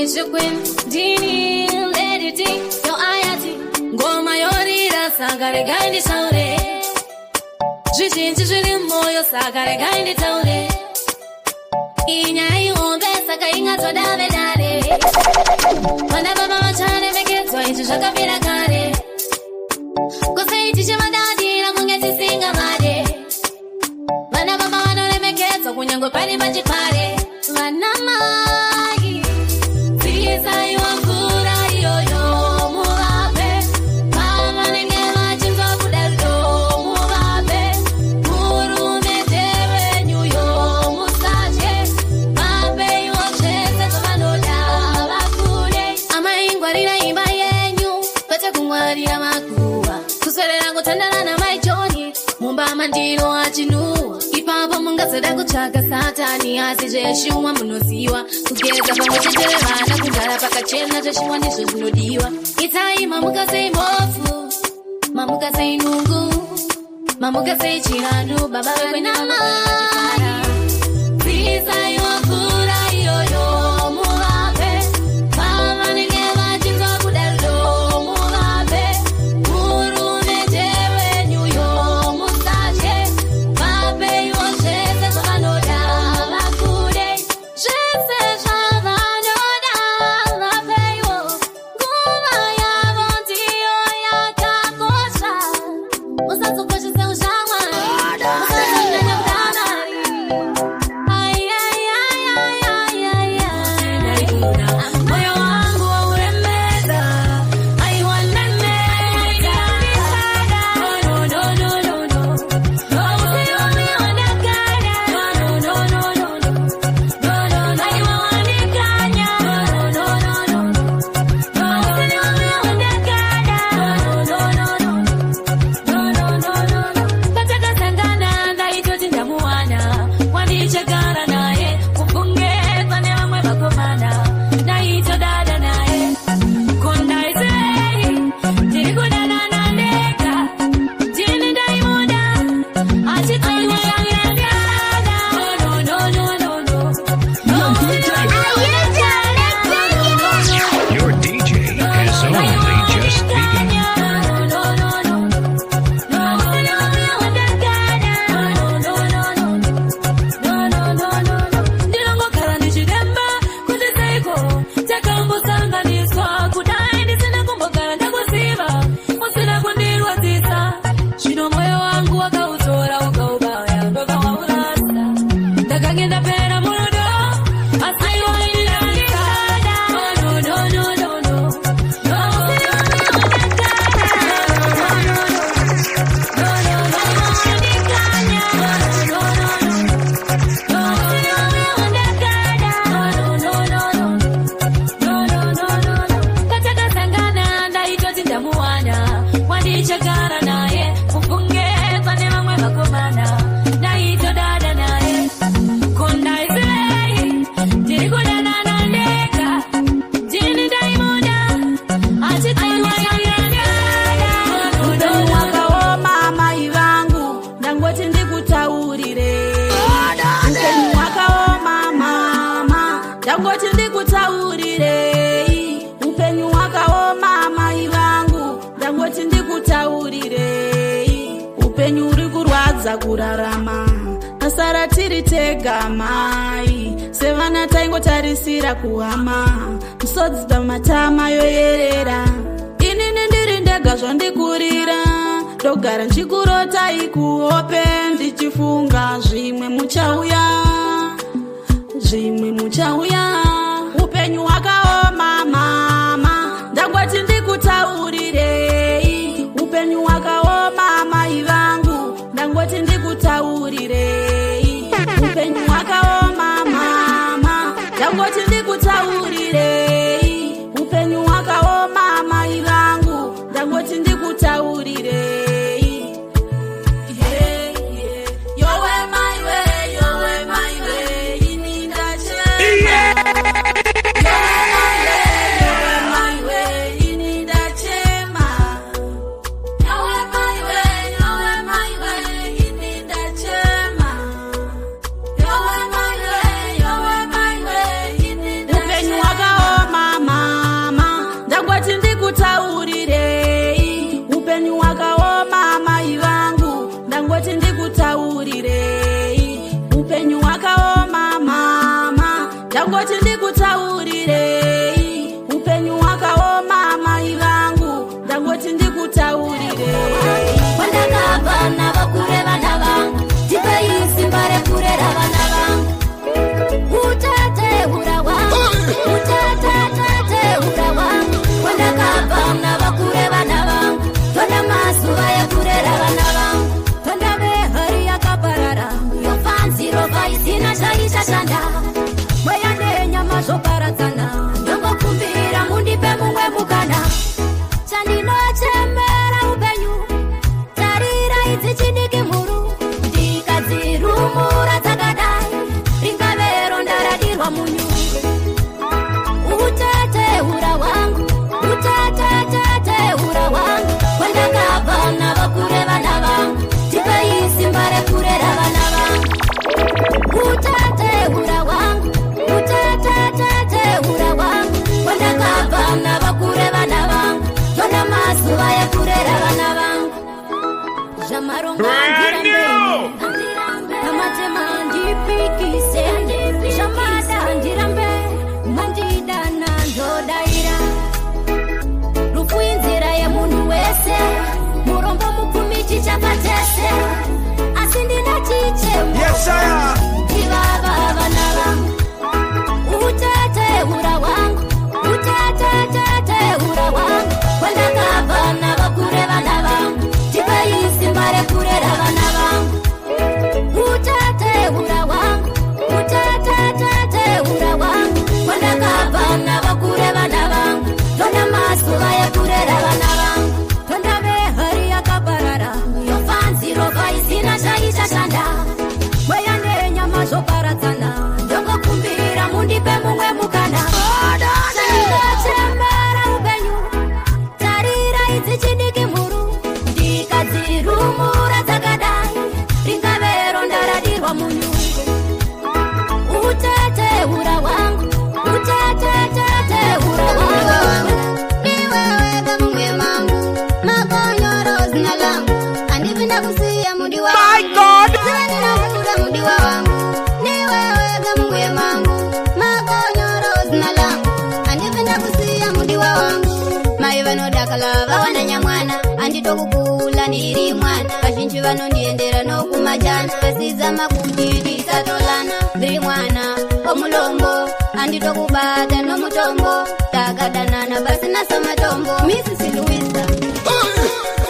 is your queen, Dini, Lady D, yo ayati, ngoma yorira, sagare gaindi saure. Jujinchi juli moyo, sagare gaindi taure. Inyai ombe, saka inga toda vedare. Manda baba machane meketo, inchi shaka vira kare. Kose ichi madadi, na kungeti singa made. Manda baba wanole meketo, kunyango pari majipare. Manamai, Ziza yuangura yoyo muwabe. Mama nenge machinzo kudalo muwabe. Murume tewe nyuyo musaje. Mabe yuocheze tomanoda bakule. Ama ingwarira imba yenyu, pete kungwarira makuwa. Kuswerera kutandala na maijoni, mumba mandino achinua. Ipapa mungasada kuchaka satani asije shumwa munosiwa. Kugeza pamochetere vana kugara pakachena chashiwa ndizvo zvinodiwa. Itai mamukasei mbofu, mamukasei nungu, mamukasei chirandu, baba wekwena mai. Ziza yuakura yoyo muwabe. Mama nenge machinzo kudalo muwabe. Murume tewe nyuyo musaje. Mabe yuocheze tomanoda bakule. Jese javanoda babeyo. Nguma yabo ndiyo yakakosha. Musazokoshe se ushamwa. Musazokoshe ne udamari. Ay ay ay ay ay ay ay. Moyo wangu wauremeza. Ay wanemeza. No no no no no no. No usiwami wanakanya. No no no no no. No no no. Ay wanikanya. No no no no. No usiwami wanakanya. No no no no. No no no no. Kataka sangana ndaito tindamuwana. Wandichagara naye. Kufunge pane wamwe bakomana. Ndaito dada naye. Kondaize. Tirikudana na ndeka. Jini ndaimuda. Achitaiwa yangenda. No no no no no no. No usiwami wanakanya. Your DJ is only just beginning. Wandichagara naye. Kufunge pane wamwe bakomana. Ndaito dada naye. Kondaize. Tirikudana na ndeka. Jini ndaimuda. Achitaiwa yangenda. Upenyu wakaoma mai vangu, ndangoti ndikutaurire. Upenyu wakaoma mama, ndangoti ndikutaurire. Upenyu wakaoma mai vangu, ndangoti ndikutaurire. Upenyu uri kurwadza kurarama, tasara tiri tega mai. Sevana taingotarisira kuhama, misodzi pamatama yoyerera. Inini ndiri ndega zvandikurira, ndogara nchikurota ikuhope, ndichifunga zvimwe muchauya, zvimwe muchauya. Upenyu hwakaoma mama, ndangoti ndikutaurirei. Upenyu hwakaoma mai vangu, ndangoti ndikutaurirei. Upenyu hwakaoma mama, ndangoti ndikutaurirei. Upenyu hwakaoma mai vangu, ndangoti ndikutaurirei. Yeah, yeah. Yowe my way, ini ndachema. Yowe my way, ini ndachema. Yowe my wakaoma mai vangu ndangoti ndikutaurirei upenyu wakaoma mama ndangoti ndikutaurirei upenyu wakaoma mai vangu ndangoti ndikutaurirei Kwandakabva navakure vana vangu tipai simba rekurera vana vangu utateura wangu utateura wangu kwandakabva navakure vana vangu tonda mazuva ekurera vana vangu tonda vehari yakaparara yofanziro vaisina chaichashanda mweya nenyama zvoparadzana ndongokumbira mundipe mumwe mukana chandinochembera upenyu tarira idzi chidiki mhuru ndikadzirumura dzakadai ringavero ndaradirwa munyu utateura wangu utateura wangu kwandakabva navakure vana vangu tipai simba rekurera vana vangu utateura wangu utateura wangu kwandakabva navakure vana vangu tonda mazuva ekurera vana vangu zvamaronga amatema ndipikise zvamada ndirambe mandidana ndodaira rufu inzira yemunhu wese murombo mupfumi chichakatese asi ndina chichemo ndivava vana vangu utateura wangu utateura wangu kwandakabva navakure vana vangu tipai simba rekurera vana vangu utateura wangu utateura wangu kwandakabva navakure vana vangu tonda mazuva ekurera vana vangu tonda vehari yakaparara yofanziro vaisina chaichashanda mweya nenyama zvoparadzana ndongokumbira mundipe mumwe mukana ndachembera upenyu tarira idzi chidiki mhuru ndikadzirumura dzakadai ringavero ndaradirwa munyu utateura wangu utateura wangu niwewega mumwe mangu makonyoro zina langu andipinda kusiya mudiwa zivaninakuda mudiwa wangu niwewega mumwe mangu makonyoro zina langu andipinda kusiya mudiwa wangu mai vanodakala vawana nyamwana anditokukula ndiri mwana vazhinji vanondiendera nokumajana vasidza makumbiri satolana ndiri mwana womulombo anditokubata nomutombo takadanana pasina samatombo Mrs. Louisa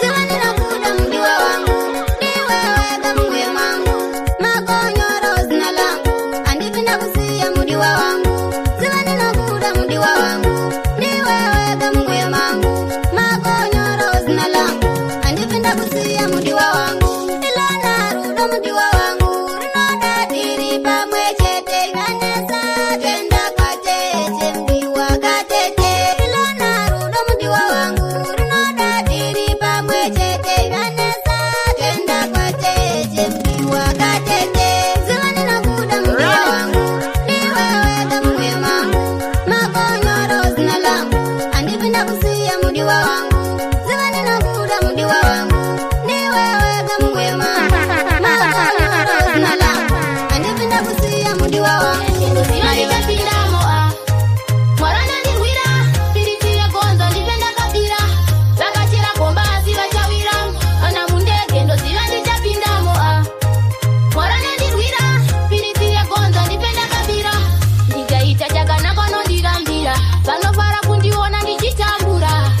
zivaninakuda mudiwa wangu niwewega mumwe mangu makonyoro zina langu andipinda kusiya mudiwa wangu zivaninakuda mudiwa wangu niwewega mumwe mangu makonyoro zina langu andipinda kusiya mudiwa wangu ilona rudo mudiwa wangu rinoda diri pamwe chete kanesa tenda katete mdiwa katete ilona rudo mudiwa wangu rinoda diri pamwe chete kanesa tenda katete mdiwa katete zivaninakuda mudiwa wangu niwewega mumwe mangu makonyoro zina langu andipinda kusiya mudiwa wangu zivaninakuda mudiwa wangu niwewega mumwe mangu makonyoro zina langu andipinda kusiya mudiwa wangu zivanitapindamoa mwarana ndirwira piritiye gonzo ndipenda kabira vakachera gomba asi vachawira kana mundege ndoziva nditapindamoa mwarana ndirwira piritiye gonzo ndipenda kabira ndikaita chakanaka nondirambira vanofara kundiona ndichitambura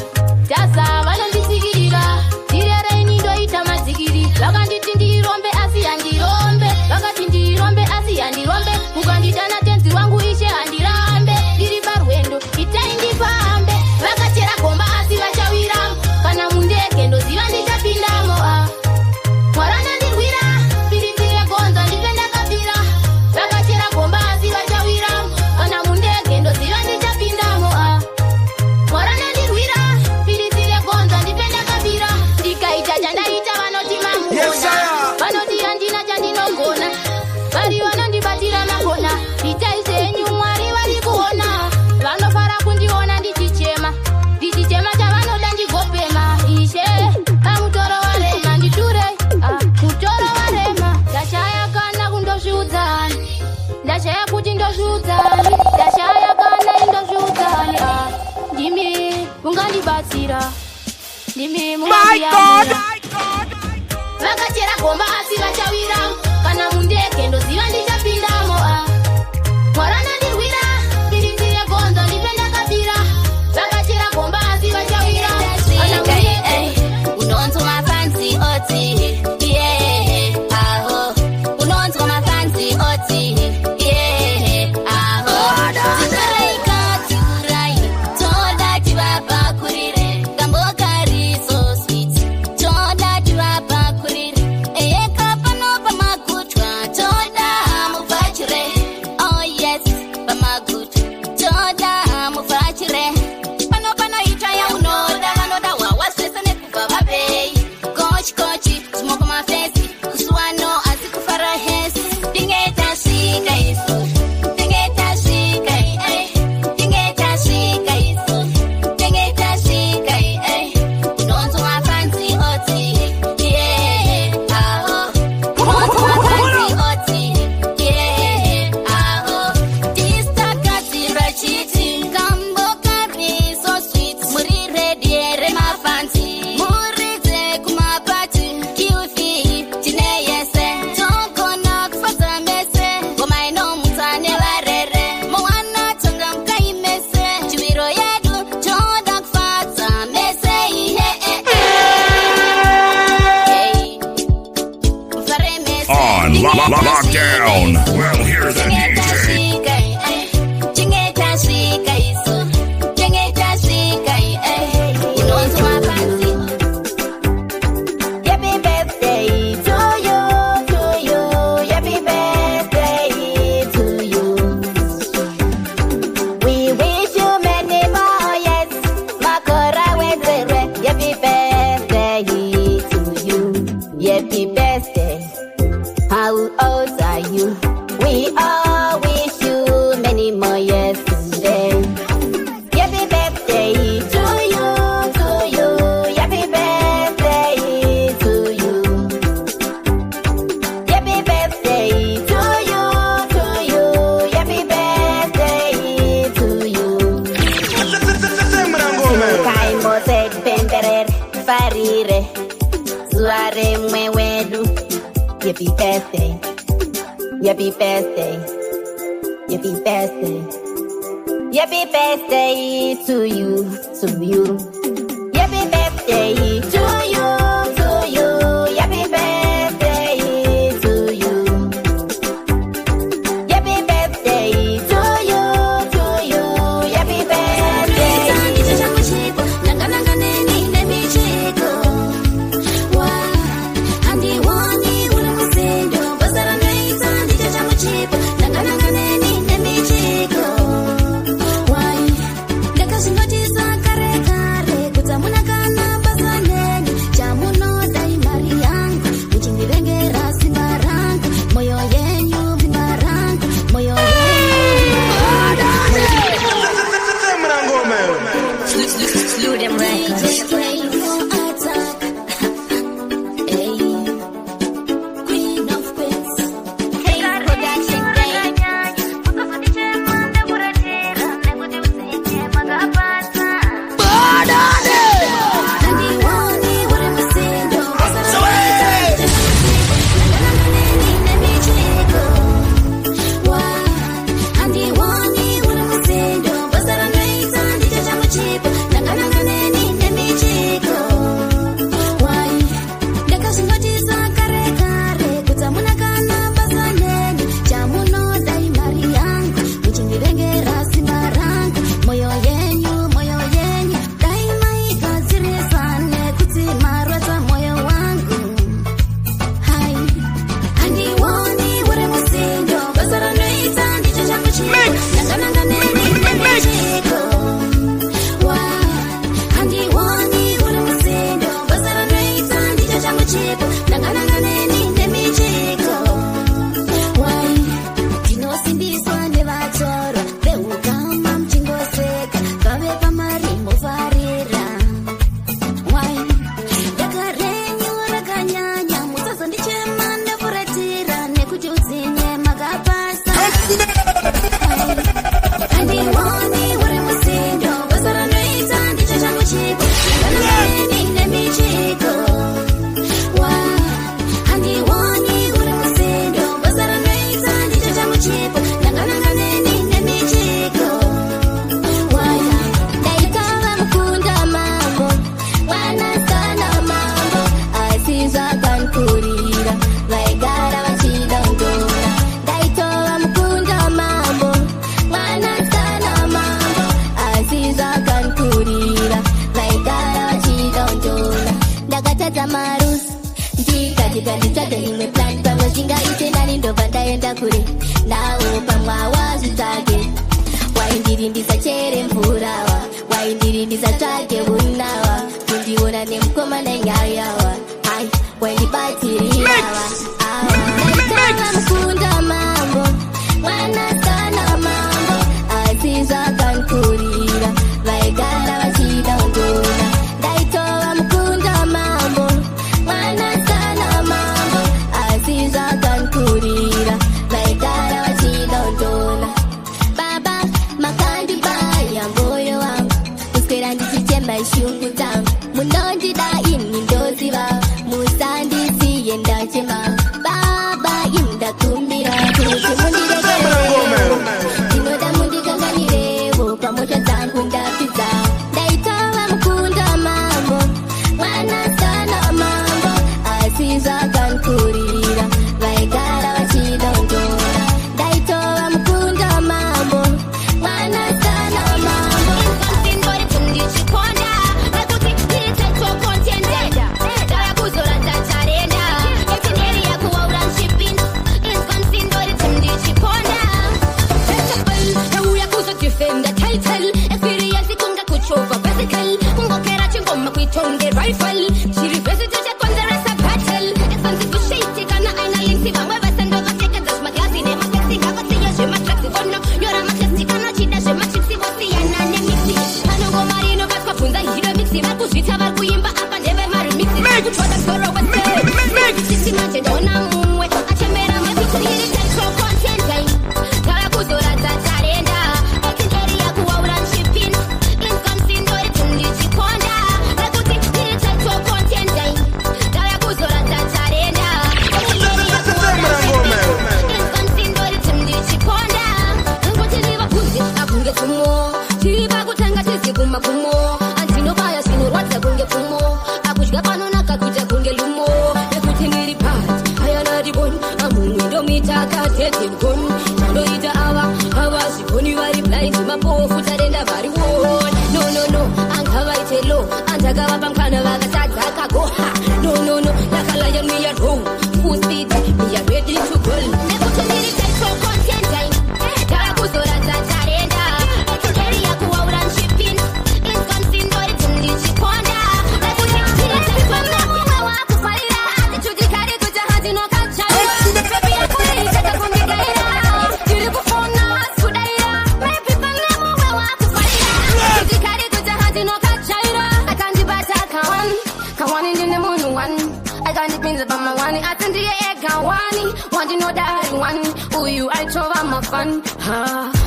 tasa vanondisikirira ndirerei ndoita madzikiri vakanditi ndirombe asi handirombe vakati ndirombe asi handirombe mukanditana tenzi wangu ishe handirambe ndiri parwendo itai ndifambe vakachera gomba asi vachawira kana mundege ndoziva ndichapindamo mwarana ndirwira piripire gonzo ndipenda kabira vakachera gomba asi vachawira kana mundege ndoziva ndichapindamo mwarana ndirwira piripire gonzo ndipenda kabira ndikaita chandaita vanoti mamuna vanoti handina chandinogona vari vanondibatira magona itai senyu mwari vari kuona vanofara kundiona ndichichema chavanoda ndigopema ishe My God! Vakachera komba asi vachawira kana mundeke ndoziva ndichapindamo mwarana ndirwira ndirimbire gonzo ndipenda kabira vakachera komba asi vachawira kana mundeke unonzo mafansi oti yeah aho unonzo mafansi oti yeah aho turaika turai toda chivapa kurire gambokari so sweet toda chivapa kurire eka pano pamagutwa toda mufachire oh yes pamagutwa toda mufachire pano itaya unoda vanoda wawasesa nekuva vapei kochi smoke mafesi kusuwano asi kufara hesi dingeta svika isu dingeta svika dingeta svika isu dingeta svika unonzo mafansi oti yeah aho unonzo mafansi oti yeah aho distakati rachiti kambokari so sweet muri rediere mafansi murize kumapati kiufi tine yese tokona kufata mese ngoma ino mutane varere mwana tonga mkaimese chiviro yedu toda kufata mese mfare mese On lockdown. Well, here's the DJ. Chingeta svika isu chingeta svika unonzo mafansi happy birthday to you happy birthday to you we wish you many more years makora wezere happy birthday to you happy birthday how old are you we all wish you many more years today happy birthday to you happy birthday to you happy birthday to you happy birthday to you kaimo said pemperer farire suare mwewedu happy birthday happy birthday happy birthday happy birthday to you happy birthday to you happy birthday to you happy birthday to you happy birthday nanga neni nemichiko wa handi wani ule musendo basara neita ndicho cha mchipo nanga neni nemichiko wai ndakazvinotisa kare kutamuna kana basa neni chamuno dai mari yangu muchindirengera simba rangu moyo yenyu vimba rangu moyo yenyu Slew them records. Queen of Queens. Hey, production day. asizokankurira vaigara vachidondora ndaitova mukunda mambo mwanasikana mambo asizokankurira vaigara vachidondora ndakatadza marusi ndikati kanditsvage imwe plan pamwe zvingaite nani ndobva ndaenda kure nawo pamwawa zvitsvage waindirindisa chere mvurawa waindirindisa tsvage unawa kundiona nemukomana nyayawa ai waindibatirirawa ndaitava mukunda mambo mwanasikana mambo asizokankurira vaigara vachidondora ndaitova mukunda mambo mwanasikana mambo asizokankurira vaigara vachidondora baba makandibaya mboyo wangu kuswera ndichichema shungu dzangu munondida ini ndoziva musandisiye ndachema baba indakumbira kuti mundiregerewo ndinoda mundikanganirewo pamota dzangu ndapidza ndaitova mukunda mambo mwanasikana mambo asizokankurira vaigara vachidondora ndaitova mukunda mambo mwanasikana mambo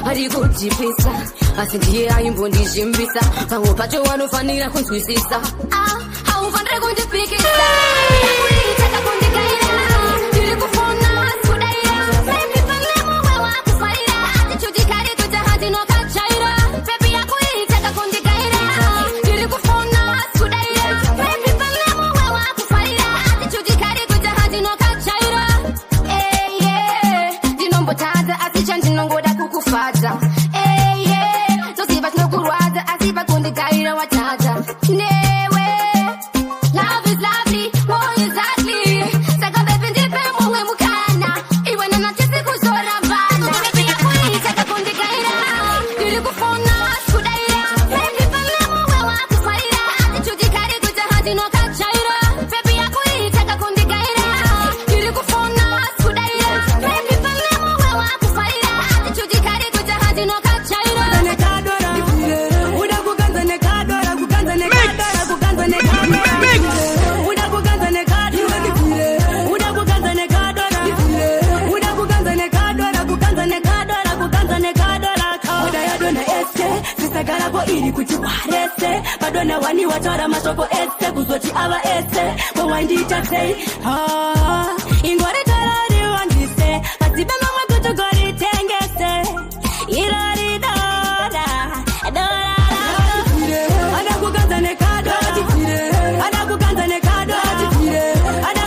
arikutipisa asi ndiye aimbondizimbisa pamwe pacho wanofanira kunzwisisa haufanire kundipikisa kuitaka kundigaira ndiri kufona kudaira pepipamemumwe wakufarira atichutikari kuti handinokachaira pepi yakuitaka kundigaira ndiri kufona kudaira pepipamemumwe wakufarira atichutikari kuti handinokachaira ndinombotadza asi chandinongoda kukufadza toziva tinokurwadza asi pakundigaira watadza newe love is lovely more exactly saka bebi ndipe mumwe mukana iwe nanatisi kuzorambana bebi yakuitaka kundigaira ndiri kufona kudaira bebi pamwe mumwe wakufarira atichutikari kuti handinokachaira bebi yakuitaka kundigaira ndiri kufona kudaira bebi pamwe mumwe wakufarira atichutikari kuti handinokachaira iri kuti warese padona wani wataura mashoko ese kuzoti ava ese kowandita sei ingoritauri wandise padzibe mamwe kuti goritengese irori dora dora ada kuganza nekado ada kuganza nekado ada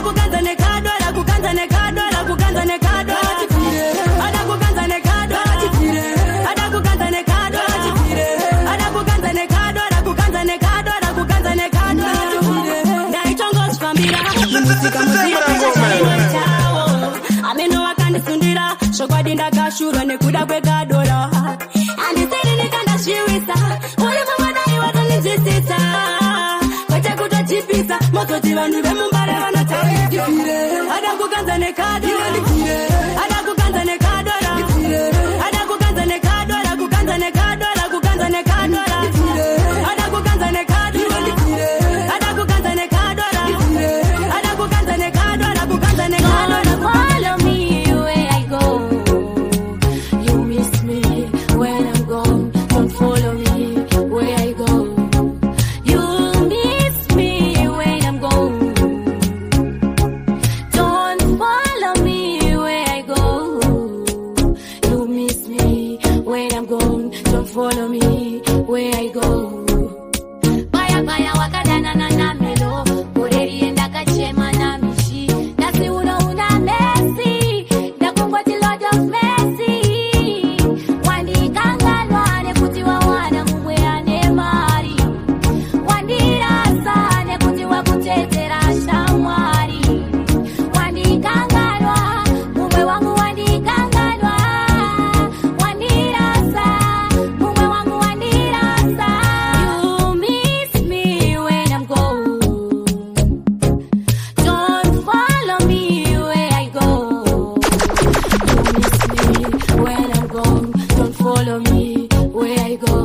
Sika muzika kachachani chao Ameno wakandi sundira Shokwadi ndakashurwa nekuda kweka dola Andisiri nikanda shiwisa Ule mwana iwata nijisisa Kwacha kutojipisa Mokoti vandu vemumbare vanatawi Ada kukanza nekado Ada kukanza nekado Ada kukanza nekado Kukanza nekado Kukanza nekado Ada kukanza nekado Ada kukanza nekado Ada kukanza nekado Kukanza nekado Follow me where I go. You miss me when I'm gone. Don't follow me where I go. You miss me when I'm gone. Don't follow me where I go. You miss me when I'm gone. Don't follow me where I go. Baya baya wakadana na melo. Ureri enda kachema na mishi. Nasi una Messi. Nakungwa ti Lord of Messi. Wandi kangalwa nekutiwa wana mumwe ane mari. Wandi rasa nekutiwa kutetera shamwari. Wandi kangalwa mumwe wangu wandi kangalwa. Wandi rasa mumwe wangu wandi rasa. You miss me when I'm gone. Don't follow me where I go. You miss me when I'm gone. Don't follow me where I go.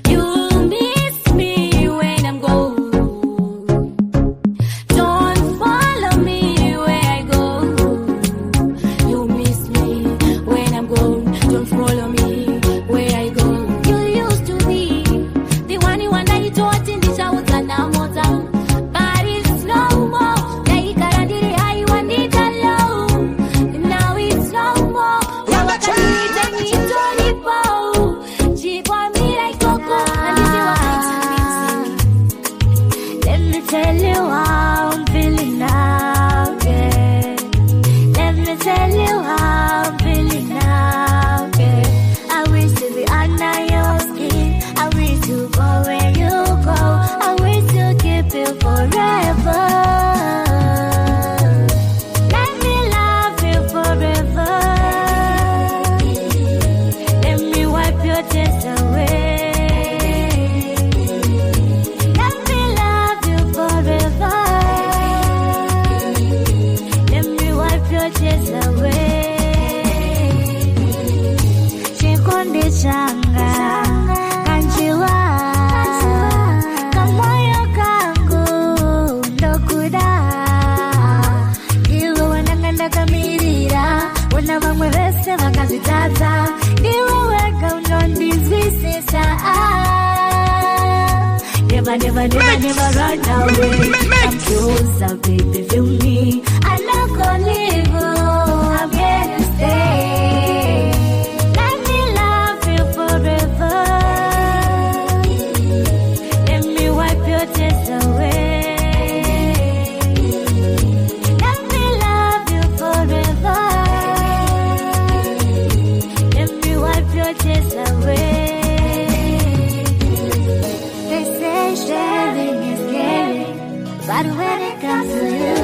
You miss me when I'm gone. Don't follow me where I go. You miss me when I'm gone. Don't follow me where I go. You used to be the one you want I thought in the shower na mota. But it's no more. Naikarandiri I want it alone. Now it's no more. Wakanita nitolipo. Jibwa mira ikoko. And this is what let me tell you how I'm feeling now, yeah. Let me tell you how I'm feeling now, yeah. I wish to be under your skin. I wish to go where you go. I wish to keep you forever. Let me love you forever. Let me wipe your tears away. Let me love you forever. Let me wipe your tears away. Chikonde changa kanjiwa kamoyo kangu ndokuda iwe wananganda kamirira wana vamwe vese vakazvitadza iwe wega unondizwisisa never run away. I'm closer, baby, feel me. I'm not gonna leave you. I'm here to stay. Let me love you forever. Let me wipe your tears away. Let me love you forever. Let me wipe your tears away. They say sharing is caring, but when it comes to you,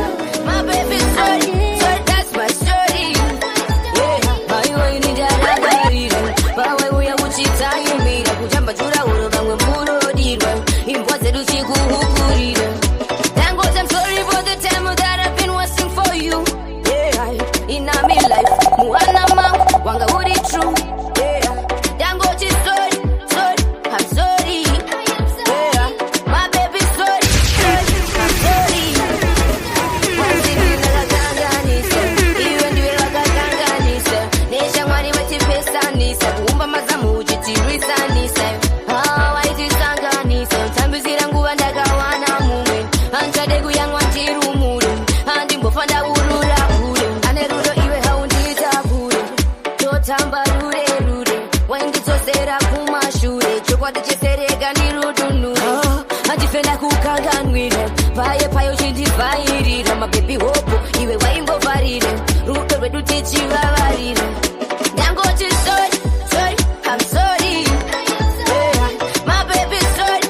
my baby's sorry, so that's my story. Yeah, my way ni jara garira, bawe uya uchita yumira, kujamba chura uroga mwe muro dirwa, impoze duchi kuhukurira. Thank God I'm sorry for the time that I've been wasting for you. Yeah, in my life, muana ma, wanga uri true. Yeah, thank God you're sorry, I'm sorry. Yeah, my baby's sorry, I'm sorry. My baby hope, iwe waingo varire, ruto redu tichi vavarire. Dango ti sorry, I'm sorry. Yeah, my baby's sorry,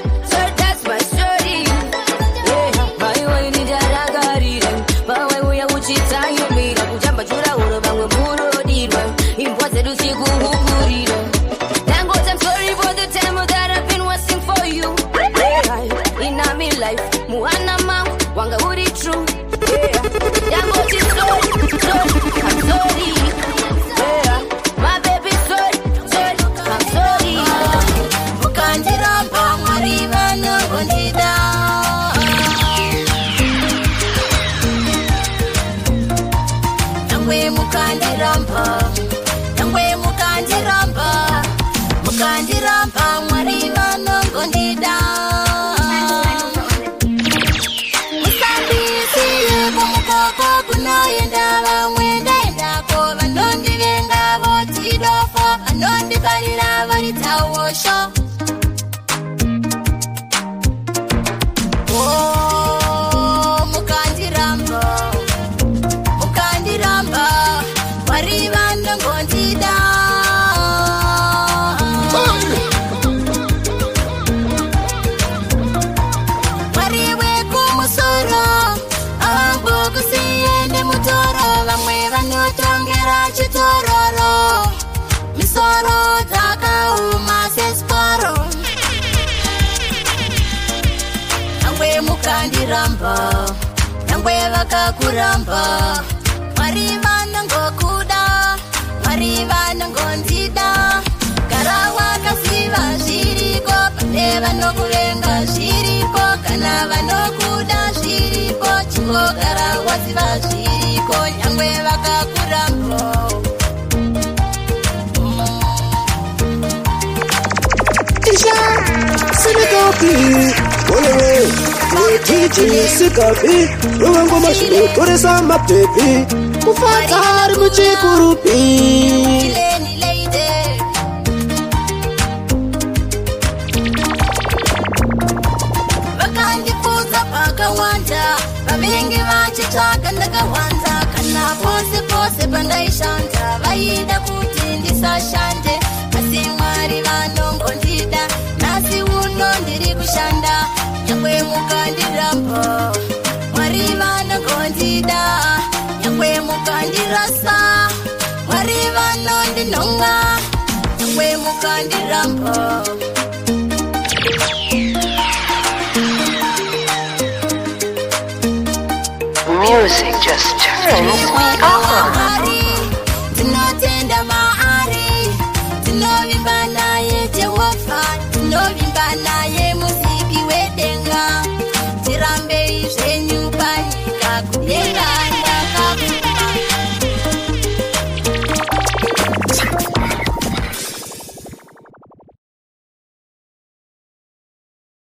that's my story. Yeah, my way ni jara garire, nyangwe mukandiramba, nyangwe mukandiramba, mukandiramba mwari vanongondida. Musandisiye kumukoko kunoenda vamwe ndaendako vanondivenga voti dofo vanondifarira vari tawosho. Oh, mukandiramba, mukandiramba mwari vanongondida. Mwari wekumusoro avambokusiende mutoro vamwe vanotongera chitororo misoro dzakauma sesparo. Nyangwe mukandiramba, nyangwe vakakuramba mwari vanongokuda, mwari vanongondida. Gara wakaziva zviriko pane vanokuvenga zviriko kana vanokuda zviriko chingogara waziva zviriko nyangwe vakakuramba. Sikapi, olewe, mutiti sikapi, ruwango mashudu toresa mapepi, kufatari muchikurupi. Ileni leide, vakandifuza pakawanda, vavengi vachitsvaga ndakawanda, kana pose pose pandaishanda vaida kuti ndisashande, asi mwari vanongondida, nhasi uno ndiri kushanda. Nyangwe mukandiramba, mwari vanongondida, nyangwe mukandirasa, mwari vanondinonga, nyangwe mukandiramba. Music just turns me on.